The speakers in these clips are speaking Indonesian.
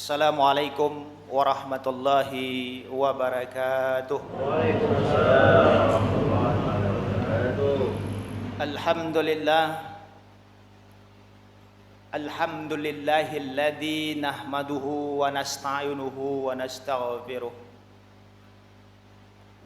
Assalamualaikum warahmatullahi wabarakatuh. Waalaikumsalam warahmatullahi wabarakatuh. Alhamdulillah. Alhamdulillahilladzi nahmaduhu wa nasta'inuhu wa nastaghfiruh.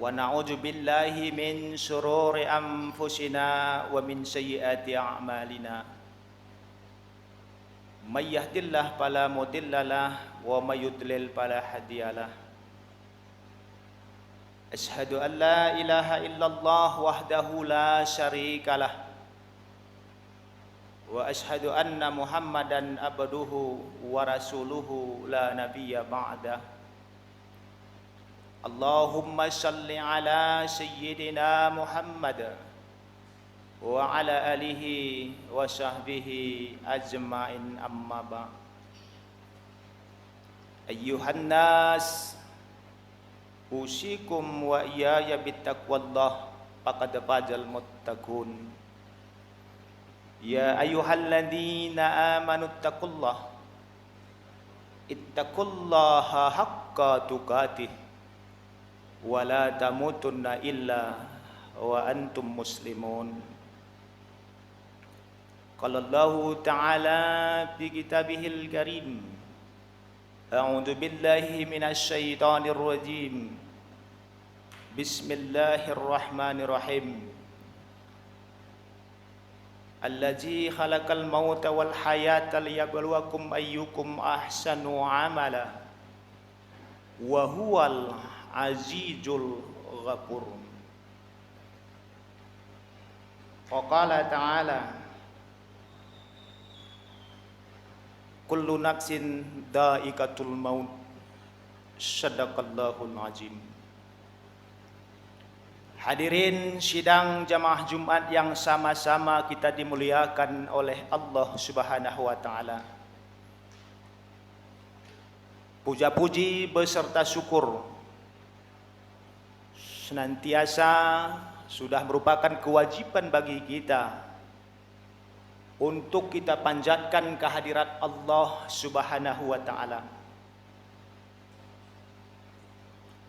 Wa na'udzu billahi min syururi anfusina wa min sayyiati a'malina. May yahdihillahu fala mudhillalah wa may yudlil fala hadiyalah. Asyhadu an la ilaha illallah wahdahu la syarikalah wa asyhadu anna Muhammadan abduhu wa rasuluhu la nabiyya ba'dah. Allahumma shalli ala sayyidina Muhammad wa ala alihi wa sahbihi ajma'in, amma ba'. Ayyuhan nas, usikum wa iyaya bittaqwallah faqad fazal muttaqun. Ya ayyuhalladzina amanu ittaqullaha haqqa tuqatih wa la tamutunna illa wa antum muslimun. Qala Allahu ta'ala fi kitabihil karim, a'udzu billahi minasy syaithanir rajim. Bismillahirrahmanirrahim. Allazi khalaqal mauta wal hayata liyabluwakum ayyukum ahsanu amala wa huwal azizul ghafur. Wa qala ta'ala, kullu nafsin dha'iqatul maut. Shadaqallahul azim. Hadirin sidang jamaah Jumat yang sama-sama kita dimuliakan oleh Allah Subhanahu wa taala. Puja-puji beserta syukur senantiasa sudah merupakan kewajiban bagi kita untuk kita panjatkan kehadirat Allah Subhanahu wa taala.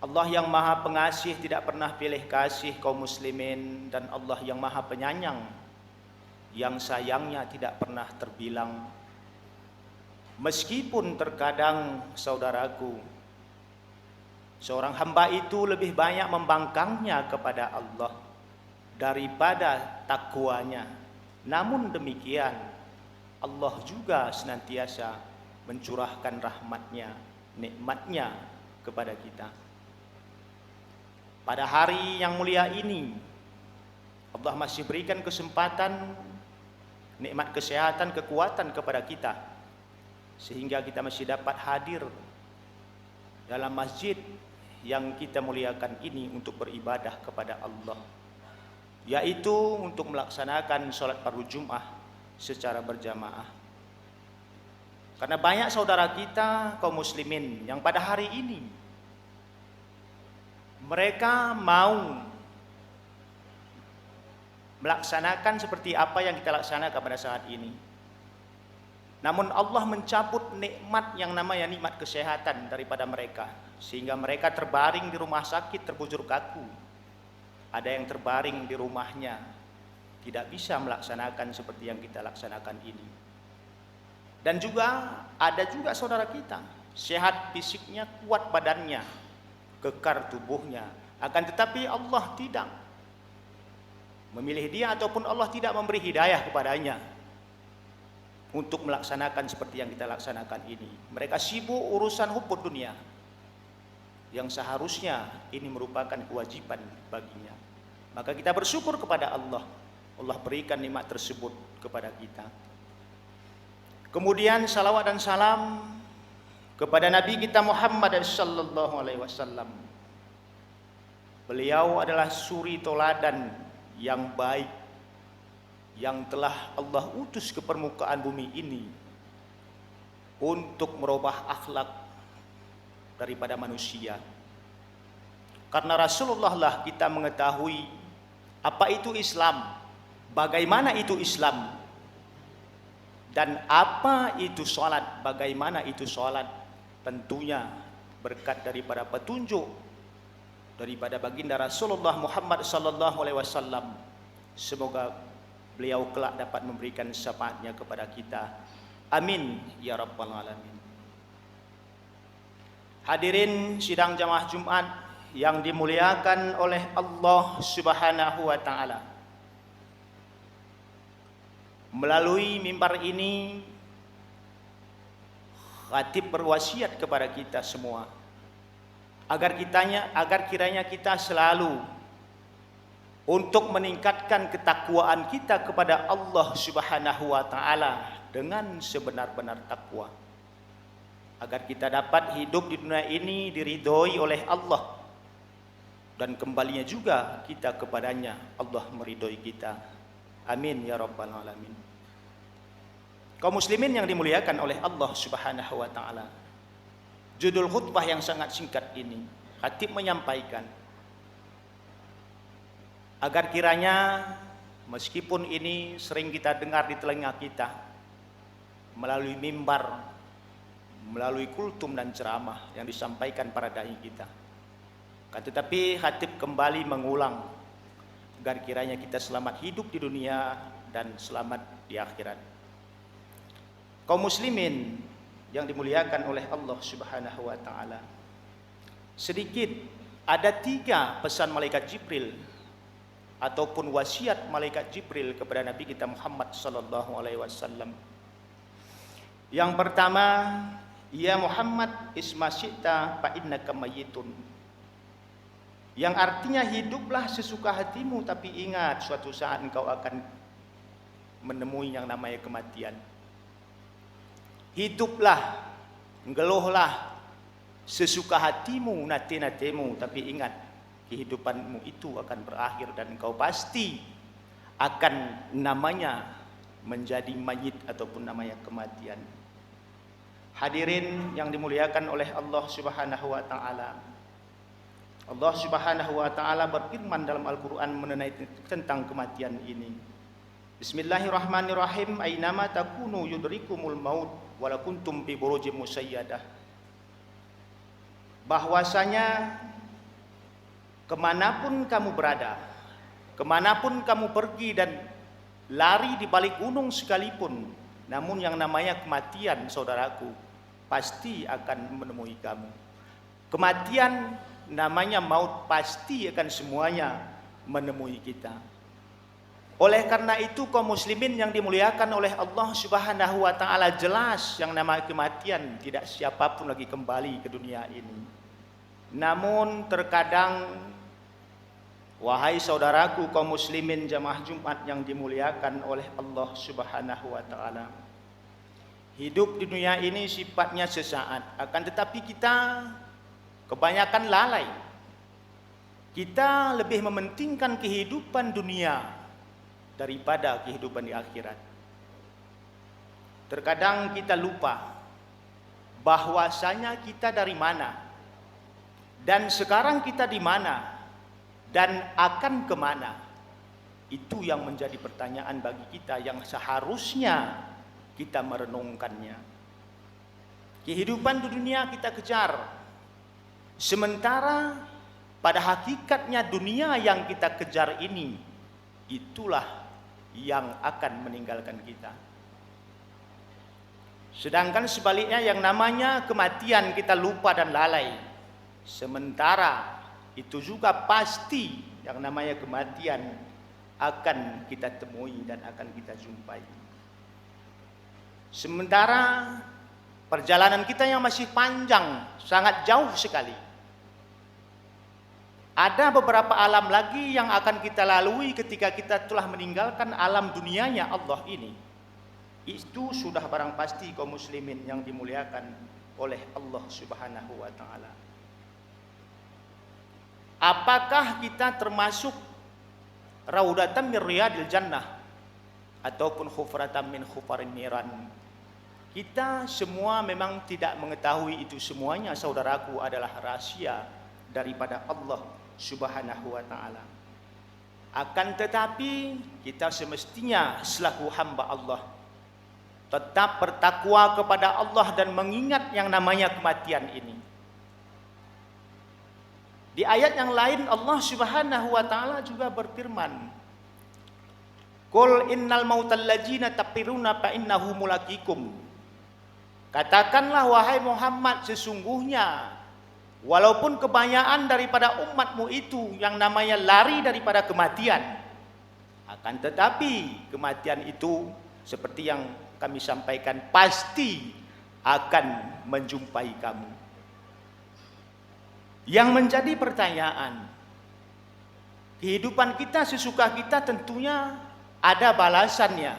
Allah yang Maha Pengasih tidak pernah pilih kasih kaum muslimin, dan Allah yang Maha Penyayang yang sayangnya tidak pernah terbilang. Meskipun terkadang saudaraku, seorang hamba itu lebih banyak membangkangnya kepada Allah daripada takwanya. Namun demikian, Allah juga senantiasa mencurahkan rahmatnya, nikmatnya kepada kita. Pada hari yang mulia ini, Allah masih berikan kesempatan, nikmat kesehatan, kekuatan kepada kita, sehingga kita masih dapat hadir dalam masjid yang kita muliakan ini untuk beribadah kepada Allah, yaitu untuk melaksanakan sholat fardu Jum'ah secara berjamaah. Karena banyak saudara kita kaum muslimin yang pada hari ini mereka mau melaksanakan seperti apa yang kita laksanakan pada saat ini, namun Allah mencabut nikmat yang namanya nikmat kesehatan daripada mereka, sehingga mereka terbaring di rumah sakit terbujur kaku. Ada yang terbaring di rumahnya, tidak bisa melaksanakan seperti yang kita laksanakan ini. Dan juga ada juga saudara kita, sehat fisiknya, kuat badannya, kekar tubuhnya, akan tetapi Allah tidak memilih dia, ataupun Allah tidak memberi hidayah kepadanya untuk melaksanakan seperti yang kita laksanakan ini. Mereka sibuk urusan hubbud dunia, yang seharusnya ini merupakan kewajiban baginya. Maka kita bersyukur kepada Allah, Allah berikan nikmat tersebut kepada kita. Kemudian salawat dan salam kepada Nabi kita Muhammad sallallahu alaihi wasallam. Beliau adalah suri toladan yang baik yang telah Allah utus ke permukaan bumi ini untuk merubah akhlak daripada manusia. Karena Rasulullah lah kita mengetahui apa itu Islam, bagaimana itu Islam, dan apa itu sholat, bagaimana itu sholat, tentunya berkat daripada petunjuk daripada baginda Rasulullah Muhammad sallallahu alaihi wasallam. Semoga beliau kelak dapat memberikan syafaatnya kepada kita. Amin ya rabbal alamin. Hadirin sidang jamaah Jumat yang dimuliakan oleh Allah Subhanahu wa taala. Melalui mimbar ini khatib berwasiat kepada kita semua agar kiranya kita selalu untuk meningkatkan ketakwaan kita kepada Allah Subhanahu wa taala dengan sebenar-benar takwa, agar kita dapat hidup di dunia ini diridhoi oleh Allah dan kembalinya juga kita kepadanya, Allah meridhoi kita. Amin ya rabbal alamin. Kaum muslimin yang dimuliakan oleh Allah Subhanahu wa taala. Judul khutbah yang sangat singkat ini, khatib menyampaikan agar kiranya meskipun ini sering kita dengar di telinga kita melalui mimbar, melalui kultum dan ceramah yang disampaikan para dai kita, tetapi khatib kembali mengulang agar kiranya kita selamat hidup di dunia dan selamat di akhirat. Kaum muslimin yang dimuliakan oleh Allah Subhanahu wa taala. Sedikit ada 3 pesan malaikat Jibril ataupun wasiat malaikat Jibril kepada Nabi kita Muhammad sallallahu alaihi wasallam. Yang pertama, ya Muhammad isma syi'ta fa innaka mayyitun. Yang artinya hiduplah sesuka hatimu, tapi ingat suatu saat engkau akan menemui yang namanya kematian. Hiduplah, ngeluhlah sesuka hatimu, nate-natemu, tapi ingat kehidupanmu itu akan berakhir dan engkau pasti akan namanya menjadi mayit ataupun namanya kematian. Hadirin yang dimuliakan oleh Allah Subhanahu wa taala. Allah Subhanahu wa taala berfirman dalam Al-Qur'an mengenai tentang kematian ini. Bismillahirrahmanirrahim. Ainama takunu yudrikumul maut walau kuntum fi burujim musayyadah. Bahwasanya kemanapun kamu berada, kemanapun kamu pergi dan lari di balik gunung sekalipun, namun yang namanya kematian, saudaraku, pasti akan menemui kamu. Kematian namanya maut pasti akan semuanya menemui kita. Oleh karena itu kaum muslimin yang dimuliakan oleh Allah Subhanahu wa taala, jelas yang namanya kematian tidak siapapun lagi kembali ke dunia ini. Namun terkadang, wahai saudaraku kaum muslimin jamaah Jumat yang dimuliakan oleh Allah Subhanahu wa taala, hidup di dunia ini sifatnya sesaat, akan tetapi kita kebanyakan lalai. Kita lebih mementingkan kehidupan dunia daripada kehidupan di akhirat. Terkadang kita lupa bahwasanya kita dari mana dan sekarang kita di mana dan akan kemana. Itu yang menjadi pertanyaan bagi kita yang seharusnya kita merenungkannya. Kehidupan di dunia kita kejar, sementara pada hakikatnya dunia yang kita kejar ini itulah yang akan meninggalkan kita. Sedangkan sebaliknya yang namanya kematian kita lupa dan lalai. Sementara itu juga pasti yang namanya kematian akan kita temui dan akan kita jumpai. Sementara perjalanan kita yang masih panjang, sangat jauh sekali. Ada beberapa alam lagi yang akan kita lalui ketika kita telah meninggalkan alam dunianya Allah ini. Itu sudah barang pasti kaum muslimin yang dimuliakan oleh Allah Subhanahu wa taala. Apakah kita termasuk raudatan min riyadil jannah ataupun khufratan min khufarin niran? Kita semua memang tidak mengetahui itu semuanya, saudaraku, adalah rahasia daripada Allah Subhanahu wa taala. Akan tetapi kita semestinya selaku hamba Allah, tetap bertakwa kepada Allah dan mengingat yang namanya kematian ini. Di ayat yang lain Allah Subhanahu wa taala juga berfirman, "Qul innal mautal ladzina taqiruna fa innahu mulaqikum." Katakanlah wahai Muhammad, sesungguhnya walaupun kebanyakan daripada umatmu itu yang namanya lari daripada kematian, akan tetapi kematian itu seperti yang kami sampaikan pasti akan menjumpai kamu. Yang menjadi pertanyaan, kehidupan kita sesuka kita tentunya ada balasannya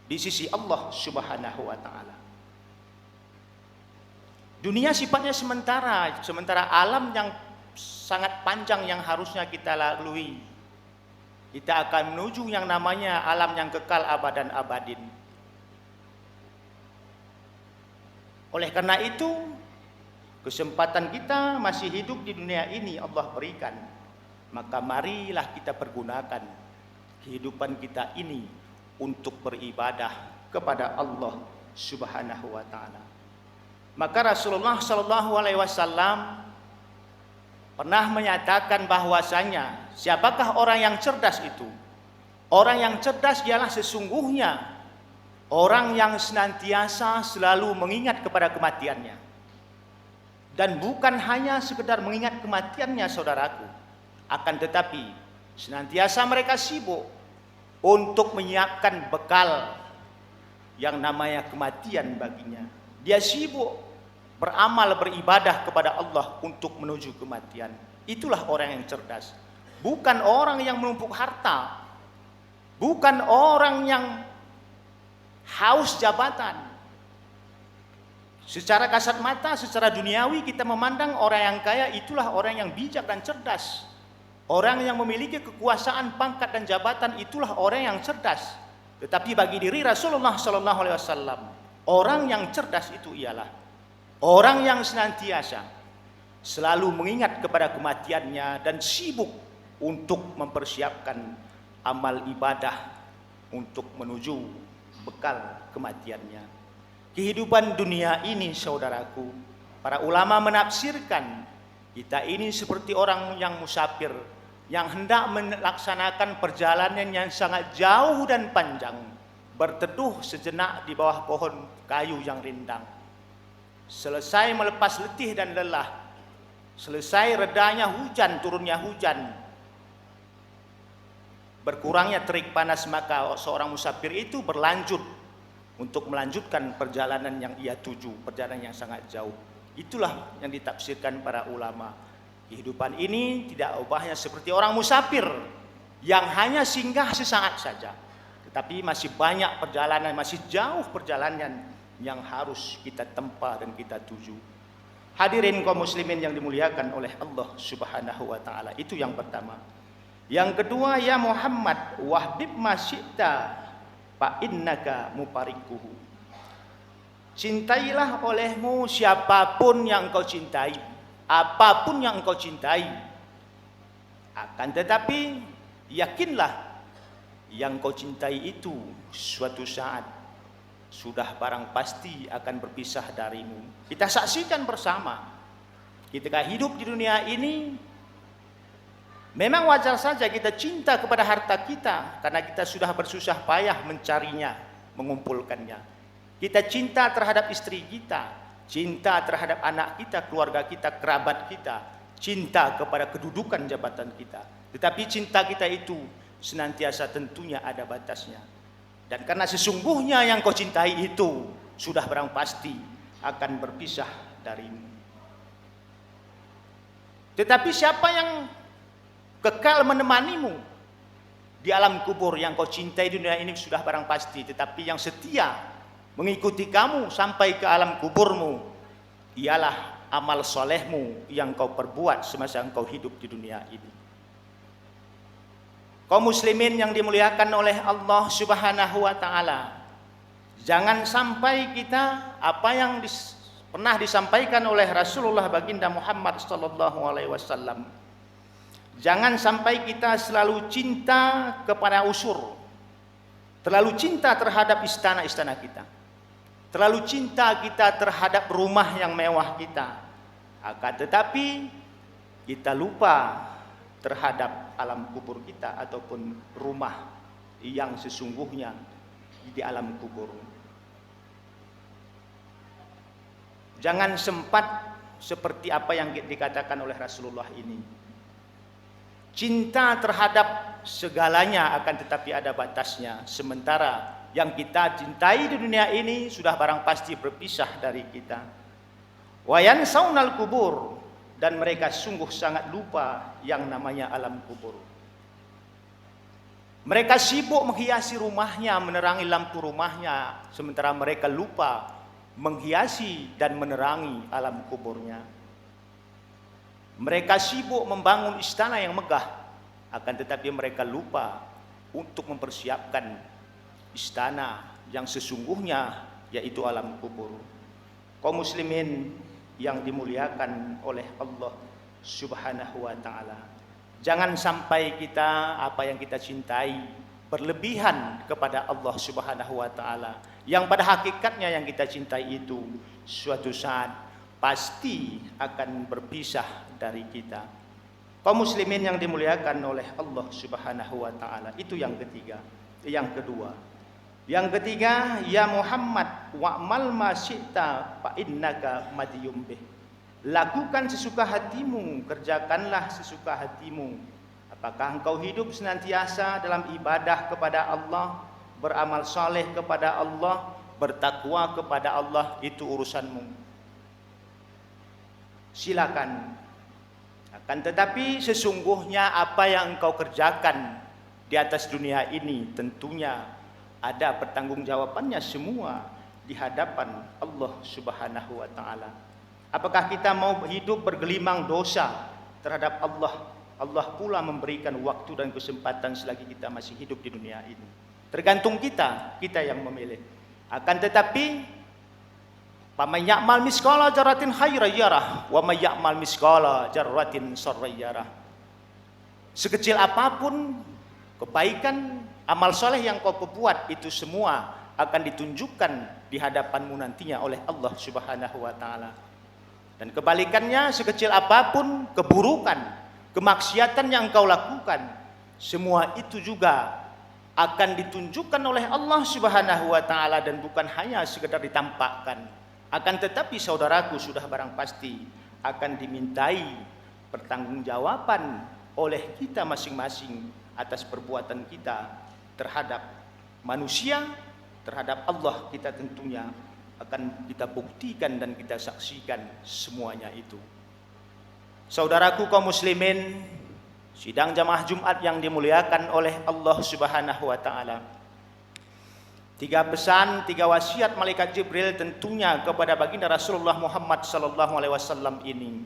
di sisi Allah Subhanahu wa taala. Dunia sifatnya sementara alam yang sangat panjang yang harusnya kita lalui. Kita akan menuju yang namanya alam yang kekal abadan abadin. Oleh karena itu, kesempatan kita masih hidup di dunia ini Allah berikan. Maka marilah kita pergunakan kehidupan kita ini untuk beribadah kepada Allah Subhanahu wa taala. Maka Rasulullah sallallahu alaihi wasallam pernah menyatakan bahwasanya siapakah orang yang cerdas itu? Orang yang cerdas ialah sesungguhnya orang yang senantiasa selalu mengingat kepada kematiannya. Dan bukan hanya sekedar mengingat kematiannya saudaraku, akan tetapi senantiasa mereka sibuk untuk menyiapkan bekal yang namanya kematian baginya. Dia sibuk beramal beribadah kepada Allah untuk menuju kematian. Itulah orang yang cerdas. Bukan orang yang menumpuk harta, bukan orang yang haus jabatan. Secara kasat mata, secara duniawi kita memandang orang yang kaya itulah orang yang bijak dan cerdas. Orang yang memiliki kekuasaan, pangkat dan jabatan itulah orang yang cerdas. Tetapi bagi diri Rasulullah sallallahu alaihi wasallam, orang yang cerdas itu ialah orang yang senantiasa selalu mengingat kepada kematiannya dan sibuk untuk mempersiapkan amal ibadah untuk menuju bekal kematiannya. Kehidupan dunia ini saudaraku, para ulama menafsirkan kita ini seperti orang yang musafir yang hendak melaksanakan perjalanan yang sangat jauh dan panjang, berteduh sejenak di bawah pohon kayu yang rindang. Selesai melepas letih dan lelah, selesai redanya hujan, turunnya hujan, berkurangnya terik panas, maka seorang musafir itu berlanjut untuk melanjutkan perjalanan yang ia tuju, perjalanan yang sangat jauh. Itulah yang ditafsirkan para ulama. Kehidupan ini tidak ubahnya seperti orang musafir yang hanya singgah sesaat saja, tetapi masih banyak perjalanan, masih jauh perjalanan yang harus kita tempa dan kita tuju. Hadirin kaum muslimin yang dimuliakan oleh Allah Subhanahu wa taala. Itu yang pertama. Yang kedua, ya Muhammad wahbib masyita fa innaka muparikuhu. Cintailah olehmu siapapun yang engkau cintai, apapun yang engkau cintai. Akan tetapi yakinlah yang engkau cintai itu suatu saat sudah barang pasti akan berpisah darimu. Kita saksikan bersama, ketika hidup di dunia ini, memang wajar saja kita cinta kepada harta kita karena kita sudah bersusah payah mencarinya, mengumpulkannya. Kita cinta terhadap istri kita, cinta terhadap anak kita, keluarga kita, kerabat kita, cinta kepada kedudukan jabatan kita. Tetapi cinta kita itu senantiasa tentunya ada batasnya. Dan karena sesungguhnya yang kau cintai itu sudah barang pasti akan berpisah darimu. Tetapi siapa yang kekal menemanimu di alam kubur, yang kau cintai di dunia ini sudah barang pasti, tetapi yang setia mengikuti kamu sampai ke alam kuburmu ialah amal solehmu yang kau perbuat semasa engkau hidup di dunia ini. Kaum muslimin yang dimuliakan oleh Allah Subhanahu wa taala, jangan sampai kita apa yang pernah disampaikan oleh Rasulullah baginda Muhammad sallallahu alaihi wasallam, jangan sampai kita selalu cinta kepada usur terlalu cinta terhadap istana-istana kita, terlalu cinta kita terhadap rumah yang mewah kita, akan tetapi kita lupa terhadap alam kubur kita ataupun rumah yang sesungguhnya di alam kubur. Jangan sempat seperti apa yang dikatakan oleh Rasulullah ini. Cinta terhadap segalanya akan tetapi ada batasnya. Sementara yang kita cintai di dunia ini sudah barang pasti berpisah dari kita. Wa yansaunal kubur, dan mereka sungguh sangat lupa yang namanya alam kubur. Mereka sibuk menghiasi rumahnya, menerangi lampu rumahnya, sementara mereka lupa menghiasi dan menerangi alam kuburnya. Mereka sibuk membangun istana yang megah, akan tetapi mereka lupa untuk mempersiapkan istana yang sesungguhnya, yaitu alam kubur. Kaum muslimin yang dimuliakan oleh Allah Subhanahu wa ta'ala, jangan sampai kita apa yang kita cintai berlebihan kepada Allah Subhanahu wa ta'ala, yang pada hakikatnya yang kita cintai itu suatu saat pasti akan berpisah dari kita. Kaum muslimin yang dimuliakan oleh Allah Subhanahu wa ta'ala, itu yang ketiga. Yang ketiga, ya Muhammad wa'mal ma syi'ta fa innaka madiyum bih. Lakukan sesuka hatimu, kerjakanlah sesuka hatimu. Apakah engkau hidup senantiasa dalam ibadah kepada Allah, beramal saleh kepada Allah, bertakwa kepada Allah, itu urusanmu. Silakan. Akan tetapi sesungguhnya apa yang engkau kerjakan di atas dunia ini tentunya ada pertanggungjawabannya semua di hadapan Allah Subhanahu wa ta'ala. Apakah kita mau hidup bergelimang dosa terhadap Allah? Allah pula memberikan waktu dan kesempatan selagi kita masih hidup di dunia ini. Tergantung kita yang memilih. Akan tetapi faman ya'mal misqala dzarratin khairan yarah wa may ya'mal misqala dzarratin syarran yarah. Sekecil apapun kebaikan, amal soleh yang kau perbuat, itu semua akan ditunjukkan di hadapanmu nantinya oleh Allah Subhanahu wa ta'ala. Dan kebalikannya, sekecil apapun keburukan, kemaksiatan yang kau lakukan, semua itu juga akan ditunjukkan oleh Allah Subhanahu wa ta'ala, dan bukan hanya sekedar ditampakkan. Akan tetapi saudaraku, sudah barang pasti akan dimintai pertanggungjawaban oleh kita masing-masing atas perbuatan kita terhadap manusia, terhadap Allah kita tentunya akan kita buktikan dan kita saksikan semuanya itu. Saudaraku kaum muslimin, sidang jamaah Jumat yang dimuliakan oleh Allah Subhanahu wa ta'ala, 3 pesan, 3 wasiat malaikat Jibril tentunya kepada baginda Rasulullah Muhammad sallallahu alaihi wasallam ini,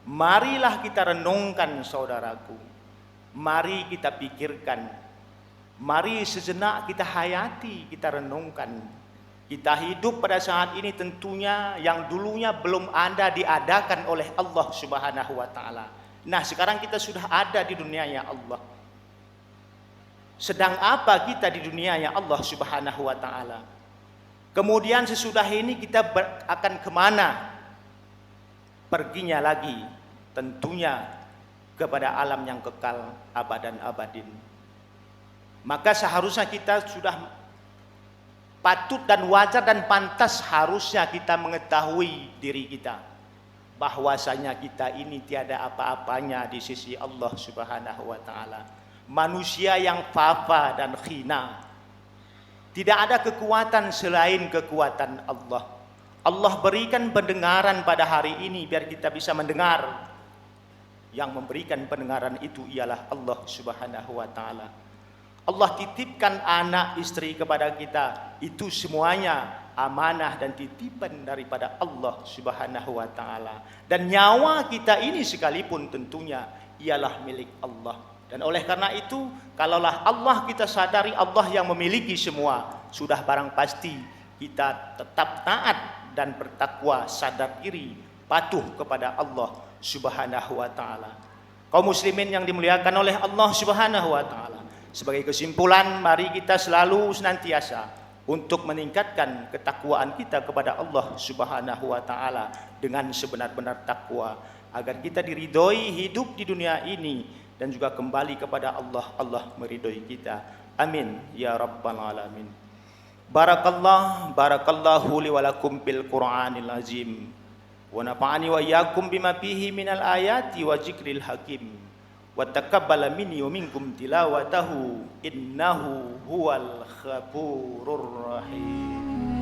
marilah kita renungkan saudaraku. Mari kita pikirkan, mari sejenak kita hayati, kita renungkan. Kita hidup pada saat ini tentunya yang dulunya belum ada diadakan oleh Allah Subhanahu wa ta'ala. Nah sekarang kita sudah ada di dunianya Allah. Sedang apa kita di dunianya Allah Subhanahu wa ta'ala? Kemudian sesudah ini kita akan kemana? Perginya lagi tentunya kepada alam yang kekal abadan abadin. Maka seharusnya kita sudah patut dan wajar dan pantas harusnya kita mengetahui diri kita, bahwasanya kita ini tiada apa-apanya di sisi Allah Subhanahu wa ta'ala. Manusia yang fafa dan khina. Tidak ada kekuatan selain kekuatan Allah. Allah berikan pendengaran pada hari ini biar kita bisa mendengar. Yang memberikan pendengaran itu ialah Allah Subhanahu wa ta'ala. Allah titipkan anak istri kepada kita, itu semuanya amanah dan titipan daripada Allah Subhanahu wa ta'ala. Dan nyawa kita ini sekalipun tentunya ialah milik Allah. Dan oleh karena itu, kalaulah Allah kita sadari Allah yang memiliki semua, sudah barang pasti kita tetap taat dan bertakwa, sadar diri, patuh kepada Allah Subhanahu wa ta'ala. Kaum muslimin yang dimuliakan oleh Allah Subhanahu wa ta'ala, Sebagai kesimpulan, mari kita selalu senantiasa untuk meningkatkan ketakwaan kita kepada Allah Subhanahu wa taala dengan sebenar-benar takwa, agar kita diridhoi hidup di dunia ini dan juga kembali kepada Allah, Allah meridhoi kita. Amin ya rabbal alamin. Barakallahu li wa lakum bil Qur'anil azim. Wa nafa'ani wa iyyakum bima fihi minal ayati wa dzikril hakim. Wa taqabbala minni wa minkum tilawatahu innahu huwal ghafurur rahim.